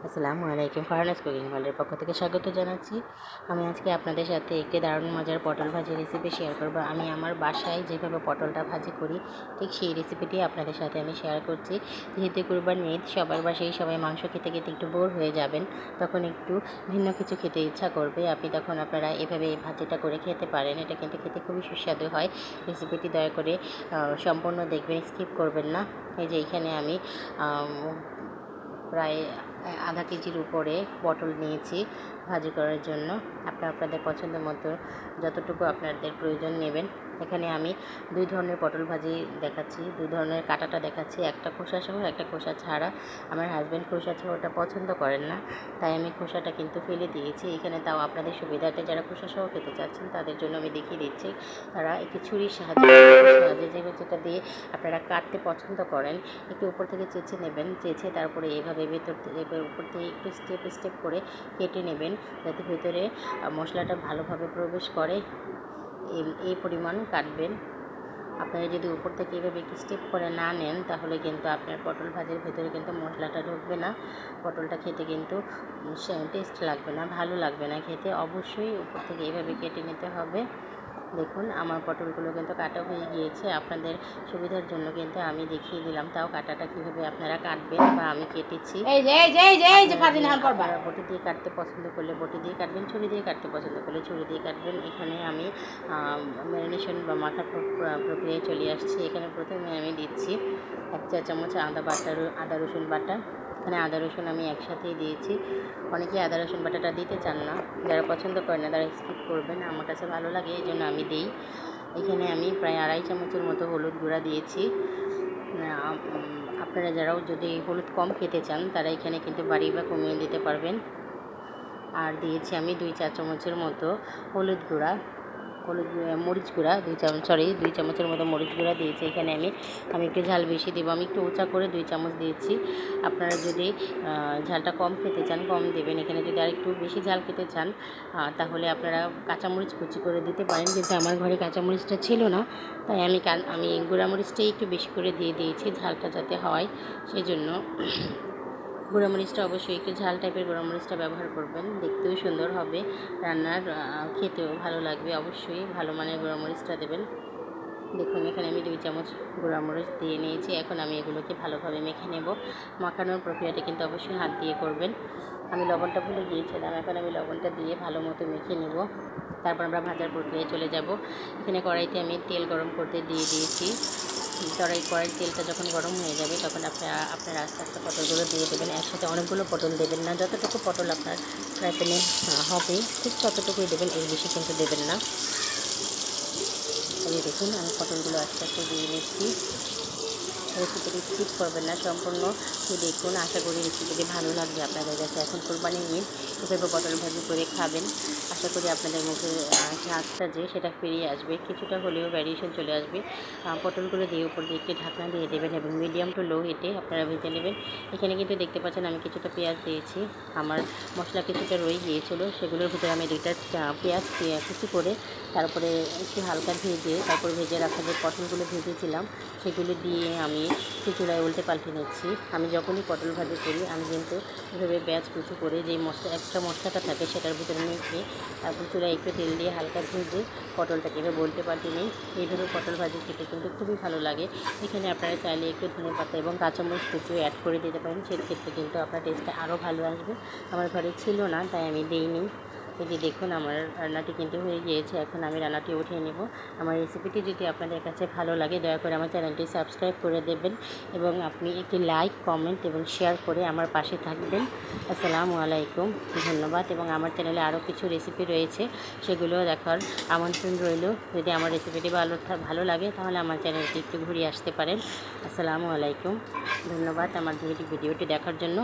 আসসালামু আলাইকুম। ফারহানাস কুকিং ওয়ার্ল্ডের পক্ষ থেকে স্বাগত জানাচ্ছি। আমি আজকে আপনাদের সাথে একটি দারুণ মজার পটল ভাজি রেসিপি শেয়ার করব। আমি আমার বাসায় যেভাবে পটলটা ভাজি করি ঠিক সেই রেসিপিটি আপনাদের সাথে আমি শেয়ার করছি। যেহেতু কুরবানি ঈদ, সবার বাসায় সবাই মাংস খেতে খেতে একটু বোর হয়ে যাবেন, তখন একটু ভিন্ন কিছু খেতে ইচ্ছা করবে। আপনারা এভাবে এই ভাজিটা করে খেতে পারেন। এটা কিন্তু খেতে খুবই সুস্বাদু হয়। রেসিপিটি দয়া করে সম্পূর্ণ দেখবেন, স্কিপ করবেন না। এই যে এখানে আমি প্রায় আধা কেজির উপরে পটল নিয়েছি ভাজি করার জন্য। আপনাদের পছন্দ মতো যতটুকু আপনাদের প্রয়োজন নেবেন। এখানে আমি দুই ধরনের পটল ভাজি দেখাচ্ছি, দুই ধরনের কাটাটা দেখাচ্ছি, একটা খোসা সহ একটা খোসা ছাড়া। আমার হাজব্যান্ড খোসা সহটা পছন্দ করেন না, তাই আমি খোসাটা কিন্তু ফেলে দিয়েছি। এখানে তাও আপনাদের সুবিধার্থে যারা খোসা সহ খেতে চাচ্ছেন তাদের জন্য আমি দেখিয়ে দিচ্ছি। তারা একটি ছুরির সাহায্যে যেটা দিয়ে আপনারা কাটতে পছন্দ করেন একটু উপর থেকে চেঁচে নেবেন। চেঁচে তারপরে এভাবে উপর থেকে একটু স্টেপ করে কেটে নেবেন, যাতে ভেতরে মশলাটা ভালোভাবে প্রবেশ করে। এই পরিমাণ কাটবেন। আপনারা যদি উপর থেকে এভাবে একটু স্টেপ করে না নেন, তাহলে কিন্তু আপনার পটল ভাজির ভেতরে কিন্তু মশলাটা ঢুকবে না। পটলটা খেতে কিন্তু টেস্ট লাগবে না, ভালো লাগবে না খেতে। অবশ্যই উপর থেকে এভাবে কেটে নিতে হবে। দেখুন আমার পটলগুলো কিন্তু কাটা হয়ে গিয়েছে। আপনাদের সুবিধার জন্য কিন্তু আমি দেখিয়ে দিলাম তাও কাটাটা কীভাবে আপনারা কাটবেন বা আমি কেটেছি। আপনারা বটি দিয়ে কাটতে পছন্দ করলে বটি দিয়ে কাটবেন, ছুরি দিয়ে কাটতে পছন্দ করলে ছুরি দিয়ে কাটবেন। এখানে আমি ম্যারিনেশন বা মাখার প্রক্রিয়ায় চলে আসছি। এখানে প্রথমে আমি দিচ্ছি 1 চা চামচ আদা রসুন বাটা। এখানে আদা রসুন আমি একসাথেই দিয়েছি। অনেকেই আদা রসুন বাটাটা দিতে চান না, যারা পছন্দ করেন না তারা স্কিপ করবেন। আমার কাছে ভালো লাগে, এই জন্য আমি দিই। এখানে আমি প্রায় 2.5 চামচের মতো হলুদ গুঁড়া দিয়েছি। আপনারা যারাও যদি হলুদ কম খেতে চান তারা এখানে কিন্তু বাড়ি বা কমিয়ে দিতে পারবেন। আর দিয়েছি আমি 2 চা চামচের মতো মরিচ গুঁড়া 2 চামচের মতো মরিচ গুঁড়া দিয়েছি। এখানে আমি একটু ঝাল বেশি দেবো, আমি একটু উঁচা করে 2 চামচ দিয়েছি। আপনারা যদি ঝালটা কম খেতে চান কম দেবেন। এখানে যদি আর একটু বেশি ঝাল খেতে চান তাহলে আপনারা কাঁচামরিচ কুচি করে দিতে পারেন, কিন্তু আমার ঘরে কাঁচামরিচটা ছিল না, তাই আমি গুঁড়ামরিচটাই একটু বেশি করে দিয়ে দিয়েছি, ঝালটা যাতে হয় সেজন্য। গুঁড়ামরিচটা অবশ্যই একটু ঝাল টাইপের গুঁড়ামরিচটা ব্যবহার করবেন, দেখতেও সুন্দর হবে, রান্নার খেতেও ভালো লাগবে। অবশ্যই ভালো মানের গুঁড়ামরিচটা দেবেন। দেখুন এখানে আমি 2 চামচ গুঁড়ামরিচ দিয়ে নিয়েছি। এখন আমি এগুলোকে ভালোভাবে মেখে নেব। মাখানোর প্রক্রিয়াটা কিন্তু অবশ্যই হাত দিয়ে করবেন। আমি লবণটা ভুলে গিয়েছিলাম, এখন আমি লবণটা দিয়ে ভালো মতো মেখে নেব। তারপর আমরা ভাজার প্রক্রিয়ায় চলে যাব। এখানে কড়াইতে আমি তেল গরম করতে দিয়ে দিয়েছি। কড়াইয়ের তেলটা যখন গরম হয়ে যাবে তখন আপনারা আস্তে আস্তে পটলগুলো দিয়ে দেবেন। একসাথে অনেকগুলো পটল দেবেন না, যতটুকু পটল আপনার ফ্রাই প্যানে হবে ঠিক ততটুকুই দেবেন, এর বেশি কিন্তু দেবেন না। এই দেখুন আমি পটলগুলো আস্তে আস্তে দিয়ে নিচ্ছি। রেসিপিটি স্কিপ করবেন না, সম্পূর্ণ দেখুন। আশা করি রেসিপিটি ভালো লাগবে আপনাদের কাছে। এখন কোরবানি ঈদ, এভাবে পটল ভাজি করে খাবেন। আশা করি আপনাদের মুখে স্বাদটা সেটা ফিরিয়ে আসবে, কিছুটা হলেও ভ্যারিয়েশন চলে আসবে। পটলগুলো দিয়ে উপর দিয়ে একটি ঢাকনা দিয়ে দেবেন এবং মিডিয়াম টু লো হিটে আপনারা ভেজে নেবেন। এখানে কিন্তু দেখতে পাচ্ছেন আমি কিছুটা পেঁয়াজ দিয়েছি। আমার মশলা কিছুটা রয়ে গিয়েছিলো, সেগুলোর ভিতরে আমি 2টা পেঁয়াজ কুচি করে তারপরে একটু হালকা ভেজে রাখা যে পটলগুলো ভেজেছিলাম সেগুলো দিয়ে আমি চুলায় উল্টে পাল্টে নিচ্ছি। আমি যখনই পটল ভাজি করি আমি কিন্তু এভাবে পেঁয়াজ কুচি করে যে এক্সট্রা মশলাটা থাকে সেটার ভিতরে মেখে তারপর চুলায় একটু তেল দিয়ে হালকা ভেজে পটলটাকে এভাবে উল্টে পাল্টে নিই। এইভাবে পটল ভাজি খেতে কিন্তু খুবই ভালো লাগে। এখানে আপনারা চাইলে একটু ধনেপাতা এবং কাঁচামরিচ কুচিও অ্যাড করে দিতে পারেন, সেক্ষেত্রে কিন্তু আপনার টেস্টটা আরও ভালো আসবে। আমার ঘরে ছিল না তাই আমি দিইনি। এই যে দেখুন আমার রান্নাটি কিন্তু হয়ে গিয়েছে। এখন আমি রান্নাটি উঠিয়ে নেব। আমার রেসিপিটি যদি আপনাদের কাছে ভালো লাগে দয়া করে আমার চ্যানেলটি সাবস্ক্রাইব করে দেবেন এবং আপনি একটি লাইক, কমেন্ট এবং শেয়ার করে আমার পাশে থাকবেন। আসসালামু আলাইকুম, ধন্যবাদ। এবং আমার চ্যানেলে আরও কিছু রেসিপি রয়েছে, সেগুলো দেখার আমন্ত্রণ রইল। যদি আমার রেসিপিটি ভালো লাগে তাহলে আমার চ্যানেলটি একটু ঘুরিয়ে আসতে পারেন। আসসালামু আলাইকুম, ধন্যবাদ আমার ভিডিওটি দেখার জন্য।